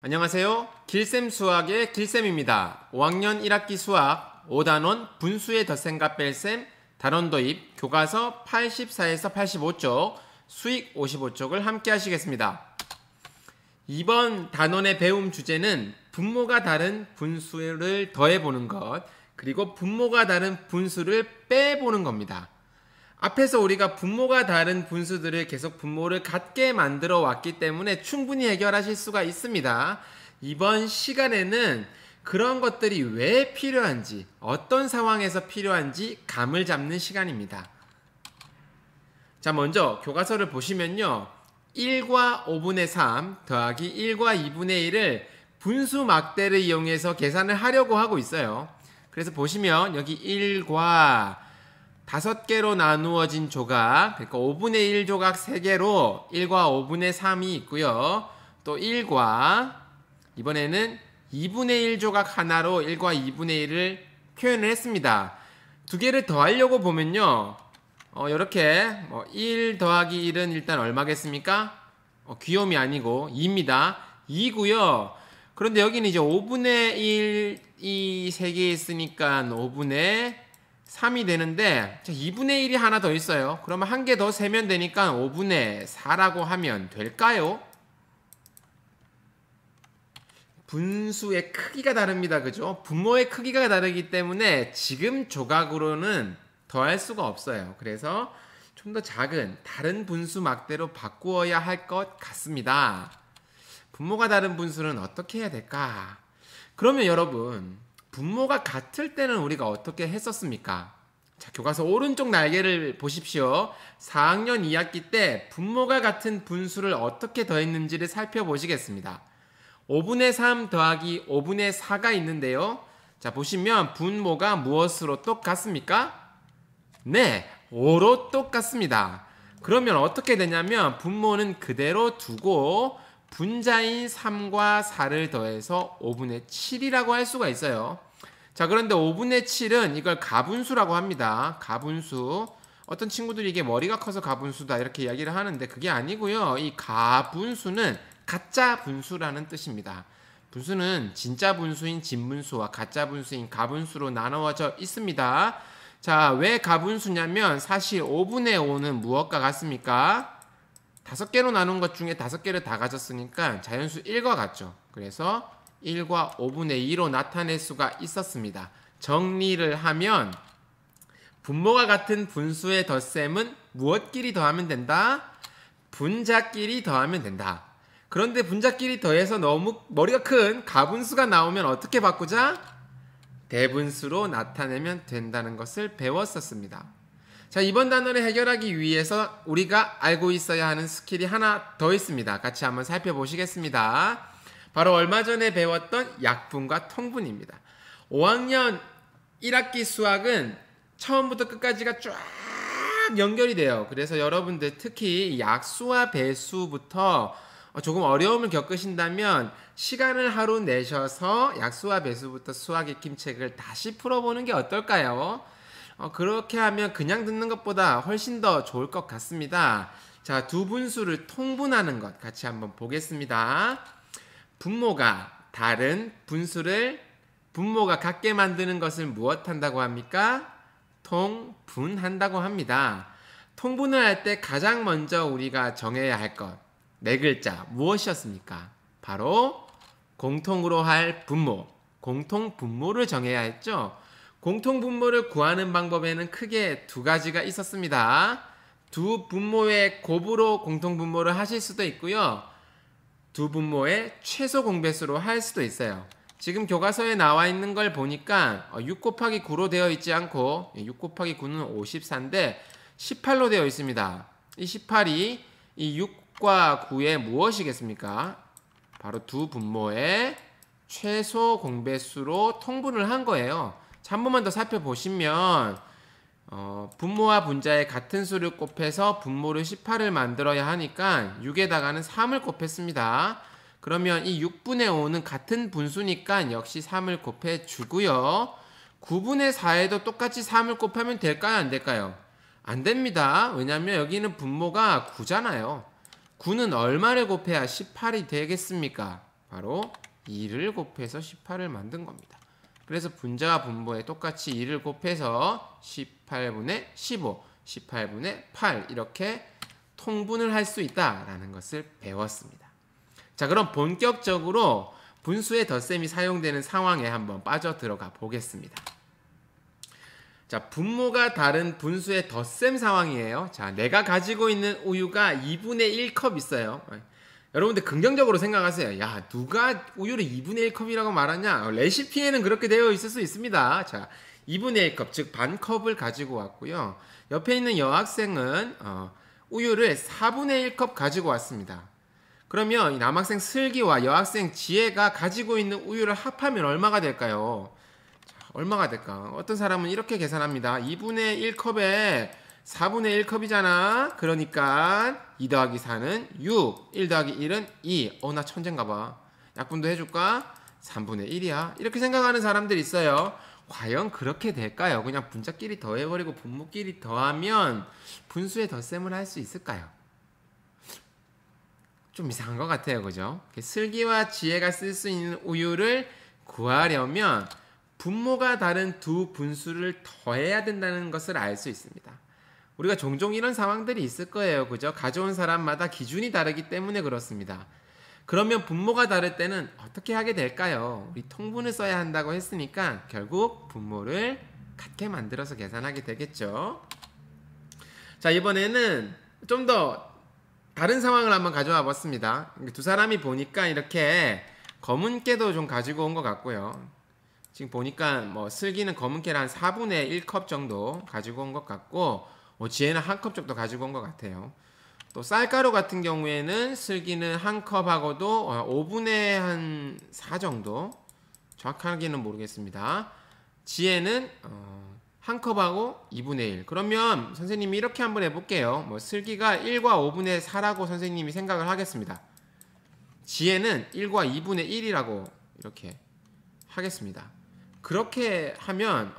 안녕하세요. 길쌤 수학의 길쌤입니다. 5학년 1학기 수학 5단원 분수의 덧셈과 뺄셈 단원 도입 교과서 84에서 85쪽 수익 55쪽을 함께 하시겠습니다. 이번 단원의 배움 주제는 분모가 다른 분수를 더해보는 것 그리고 분모가 다른 분수를 빼보는 겁니다. 앞에서 우리가 분모가 다른 분수들을 계속 분모를 같게 만들어 왔기 때문에 충분히 해결하실 수가 있습니다. 이번 시간에는 그런 것들이 왜 필요한지, 어떤 상황에서 필요한지 감을 잡는 시간입니다. 자, 먼저 교과서를 보시면요. 1과 5분의 3 더하기 1과 2분의 1을 분수 막대를 이용해서 계산을 하려고 하고 있어요. 그래서 보시면 여기 1과 5개로 나누어진 조각, 그러니까 5분의 1 조각 3개로 1과 5분의 3이 있고요. 또 1과 이번에는 2분의 1 조각 하나로 1과 2분의 1을 표현을 했습니다. 두 개를 더하려고 보면요. 이렇게 1 더하기 1은 일단 얼마겠습니까? 귀요미 아니고 2입니다. 2고요. 그런데 여기는 이제 5분의 1 이 3개 있으니까 5분의 3이 되는데 2분의 1이 하나 더 있어요. 그러면 한 개 더 세면 되니까 5분의 4라고 하면 될까요? 분수의 크기가 다릅니다. 그죠? 분모의 크기가 다르기 때문에 지금 조각으로는 더할 수가 없어요. 그래서 좀 더 작은 다른 분수 막대로 바꾸어야 할 것 같습니다. 분모가 다른 분수는 어떻게 해야 될까? 그러면 여러분 분모가 같을 때는 우리가 어떻게 했었습니까? 자, 교과서 오른쪽 날개를 보십시오. 4학년 2학기 때 분모가 같은 분수를 어떻게 더했는지를 살펴보시겠습니다. 5분의 3 더하기 5분의 4가 있는데요. 자, 보시면 분모가 무엇으로 똑같습니까? 네, 5로 똑같습니다. 그러면 어떻게 되냐면 분모는 그대로 두고 분자인 3과 4를 더해서 5분의 7이라고 할 수가 있어요. 자, 그런데 5분의 7은 이걸 가분수라고 합니다. 가분수. 어떤 친구들이 이게 머리가 커서 가분수다 이렇게 이야기를 하는데 그게 아니고요. 이 가분수는 가짜 분수라는 뜻입니다. 분수는 진짜 분수인 진분수와 가짜 분수인 가분수로 나누어져 있습니다. 자, 왜 가분수냐면 사실 5분의 5는 무엇과 같습니까? 5개로 나눈 것 중에 5개를 다 가졌으니까 자연수 1과 같죠. 그래서 1과 5분의 2로 나타낼 수가 있었습니다. 정리를 하면 분모가 같은 분수의 덧셈은 무엇끼리 더하면 된다? 분자끼리 더하면 된다. 그런데 분자끼리 더해서 너무 머리가 큰 가분수가 나오면 어떻게 바꾸자? 대분수로 나타내면 된다는 것을 배웠었습니다. 자, 이번 단원을 해결하기 위해서 우리가 알고 있어야 하는 스킬이 하나 더 있습니다. 같이 한번 살펴보시겠습니다. 바로 얼마 전에 배웠던 약분과 통분입니다. 5학년 1학기 수학은 처음부터 끝까지가 쫙 연결이 돼요. 그래서 여러분들 특히 약수와 배수부터 조금 어려움을 겪으신다면 시간을 하루 내셔서 약수와 배수부터 수학 익힘책을 다시 풀어보는 게 어떨까요? 그렇게 하면 그냥 듣는 것보다 훨씬 더 좋을 것 같습니다. 자, 두 분수를 통분하는 것 같이 한번 보겠습니다. 분모가 다른 분수를 분모가 같게 만드는 것을 무엇한다고 합니까? 통분한다고 합니다. 통분을 할 때 가장 먼저 우리가 정해야 할 것, 네 글자 무엇이었습니까? 바로 공통으로 할 분모, 공통분모를 정해야 했죠. 공통분모를 구하는 방법에는 크게 두 가지가 있었습니다. 두 분모의 곱으로 공통분모를 하실 수도 있고요. 두 분모의 최소 공배수로 할 수도 있어요. 지금 교과서에 나와 있는 걸 보니까 6 곱하기 9로 되어 있지 않고 6 곱하기 9는 54인데 18로 되어 있습니다. 이 18이 이 6과 9의 무엇이겠습니까? 바로 두 분모의 최소 공배수로 통분을 한 거예요. 자, 한 번만 더 살펴보시면 분모와 분자의 같은 수를 곱해서 분모를 18을 만들어야 하니까 6에다가는 3을 곱했습니다. 그러면 이 6분의 5는 같은 분수니까 역시 3을 곱해 주고요. 9분의 4에도 똑같이 3을 곱하면 될까요? 안 될까요? 안 됩니다. 왜냐하면 여기는 분모가 9잖아요. 9는 얼마를 곱해야 18이 되겠습니까? 바로 2를 곱해서 18을 만든 겁니다. 그래서 분자와 분모에 똑같이 2를 곱해서 18분의 15, 18분의 8 이렇게 통분을 할 수 있다라는 것을 배웠습니다. 자, 그럼 본격적으로 분수의 덧셈이 사용되는 상황에 한번 빠져 들어가 보겠습니다. 자, 분모가 다른 분수의 덧셈 상황이에요. 자, 내가 가지고 있는 우유가 2분의 1컵 있어요. 여러분들 긍정적으로 생각하세요. 야, 누가 우유를 2분의 1컵이라고 말하냐? 레시피에는 그렇게 되어 있을 수 있습니다. 자, 2분의 1컵, 즉 반컵을 가지고 왔고요. 옆에 있는 여학생은 우유를 4분의 1컵 가지고 왔습니다. 그러면 이 남학생 슬기와 여학생 지혜가 가지고 있는 우유를 합하면 얼마가 될까요? 자, 얼마가 될까? 어떤 사람은 이렇게 계산합니다. 2분의 1컵에 4분의 1컵이잖아. 그러니까 2 더하기 4는 6, 1 더하기 1은 2. 나 천재인가 봐. 약분도 해줄까? 3분의 1이야. 이렇게 생각하는 사람들이 있어요. 과연 그렇게 될까요? 그냥 분자끼리 더해버리고 분모끼리 더하면 분수의 덧셈을 할 수 있을까요? 좀 이상한 것 같아요. 그죠? 슬기와 지혜가 쓸 수 있는 우유를 구하려면 분모가 다른 두 분수를 더해야 된다는 것을 알 수 있습니다. 우리가 종종 이런 상황들이 있을 거예요. 그죠? 가져온 사람마다 기준이 다르기 때문에 그렇습니다. 그러면 분모가 다를 때는 어떻게 하게 될까요? 우리 통분을 써야 한다고 했으니까 결국 분모를 같게 만들어서 계산하게 되겠죠. 자, 이번에는 좀 더 다른 상황을 한번 가져와 봤습니다. 두 사람이 보니까 이렇게 검은 깨도 좀 가지고 온 것 같고요. 지금 보니까 뭐 슬기는 검은 깨를 한 4분의 1컵 정도 가지고 온 것 같고, 지혜는 한 컵 정도 가지고 온 것 같아요. 또 쌀가루 같은 경우에는 슬기는 한 컵하고도 5분의 한 4 정도, 정확하게는 모르겠습니다. 지혜는 한 컵하고 2분의 1. 그러면 선생님이 이렇게 한번 해볼게요. 뭐 슬기가 1과 5분의 4라고 선생님이 생각을 하겠습니다. 지혜는 1과 2분의 1이라고 이렇게 하겠습니다. 그렇게 하면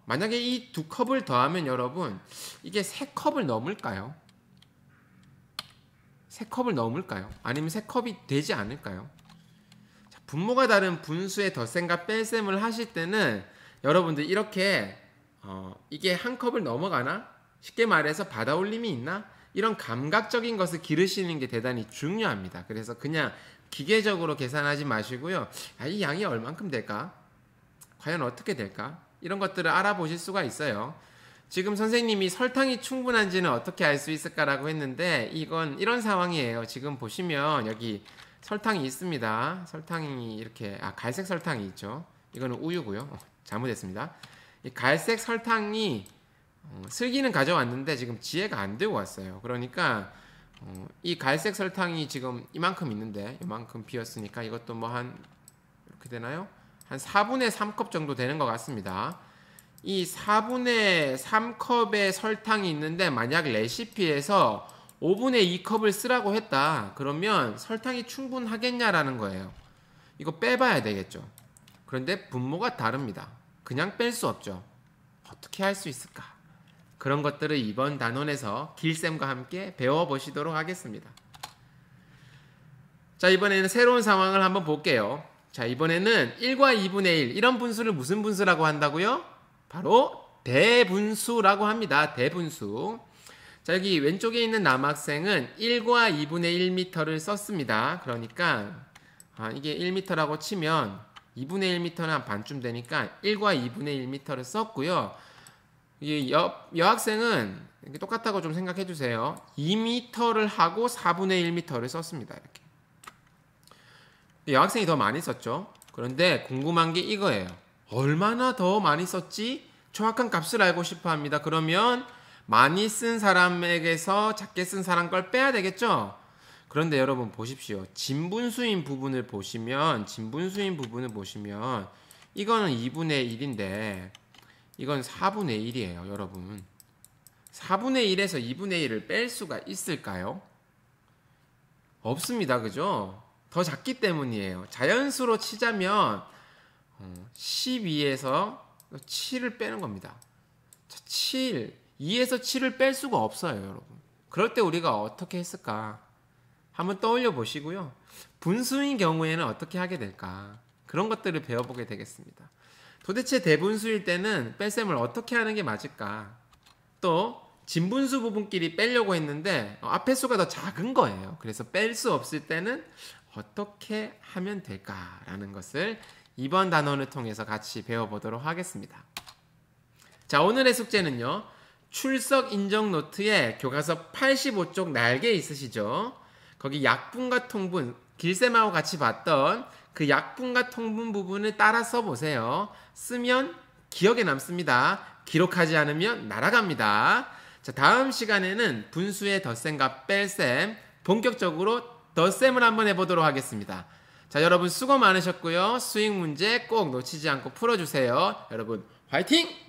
만약에 이 두 컵을 더하면 여러분 이게 3컵을 넘을까요? 3컵을 넘을까요? 아니면 3컵이 되지 않을까요? 자, 분모가 다른 분수의 덧셈과 뺄셈을 하실 때는 여러분들 이렇게 이게 한 컵을 넘어가나? 쉽게 말해서 받아올림이 있나? 이런 감각적인 것을 기르시는 게 대단히 중요합니다. 그래서 그냥 기계적으로 계산하지 마시고요. 이 양이 얼만큼 될까? 과연 어떻게 될까? 이런 것들을 알아보실 수가 있어요. 지금 선생님이 설탕이 충분한지는 어떻게 알 수 있을까라고 했는데 이건 이런 상황이에요. 지금 보시면 여기 설탕이 있습니다. 설탕이 이렇게 갈색 설탕이 있죠. 이거는 우유고요. 잘못했습니다. 이 갈색 설탕이 슬기는 가져왔는데 지금 지혜가 안 들고 왔어요. 그러니까 이 갈색 설탕이 지금 이만큼 있는데 이만큼 비었으니까 이것도 뭐 한 이렇게 되나요? 한 4분의 3컵 정도 되는 것 같습니다. 이 4분의 3컵의 설탕이 있는데 만약 레시피에서 5분의 2컵을 쓰라고 했다. 그러면 설탕이 충분하겠냐라는 거예요. 이거 빼봐야 되겠죠. 그런데 분모가 다릅니다. 그냥 뺄 수 없죠. 어떻게 할 수 있을까? 그런 것들을 이번 단원에서 길쌤과 함께 배워보시도록 하겠습니다. 자, 이번에는 새로운 상황을 한번 볼게요. 자, 이번에는 1과 2분의 1 이런 분수를 무슨 분수라고 한다고요? 바로 대분수라고 합니다. 대분수. 자, 여기 왼쪽에 있는 남학생은 1과 2분의 1m를 썼습니다. 그러니까 이게 1m라고 치면 2분의 1m는 한 반쯤 되니까 1과 2분의 1m를 썼고요. 이 여학생은 이렇게 똑같다고 좀 생각해 주세요. 2m를 하고 4분의 1m를 썼습니다. 이렇게. 여학생이 더 많이 썼죠. 그런데 궁금한 게 이거예요. 얼마나 더 많이 썼지? 정확한 값을 알고 싶어 합니다. 그러면 많이 쓴 사람에게서 작게 쓴 사람 걸 빼야 되겠죠? 그런데 여러분 보십시오. 진분수인 부분을 보시면 이거는 2분의 1인데 이건 4분의 1이에요. 여러분 4분의 1에서 2분의 1을 뺄 수가 있을까요? 없습니다. 그죠? 더 작기 때문이에요. 자연수로 치자면 12에서 7을 빼는 겁니다. 7, 2에서 7을 뺄 수가 없어요. 여러분 그럴 때 우리가 어떻게 했을까? 한번 떠올려 보시고요. 분수인 경우에는 어떻게 하게 될까? 그런 것들을 배워보게 되겠습니다. 도대체 대분수일 때는 뺄셈을 어떻게 하는 게 맞을까? 또 진분수 부분끼리 빼려고 했는데 앞에 수가 더 작은 거예요. 그래서 뺄 수 없을 때는 어떻게 하면 될까라는 것을 이번 단원을 통해서 같이 배워보도록 하겠습니다. 자, 오늘의 숙제는요. 출석 인정 노트에 교과서 85쪽 날개 있으시죠? 거기 약분과 통분, 길쌤하고 같이 봤던 그 약분과 통분 부분을 따라 써보세요. 쓰면 기억에 남습니다. 기록하지 않으면 날아갑니다. 자, 다음 시간에는 분수의 덧셈과 뺄셈, 본격적으로 덧셈을 한번 해보도록 하겠습니다. 자, 여러분 수고 많으셨고요. 수익 문제 꼭 놓치지 않고 풀어주세요. 여러분 화이팅!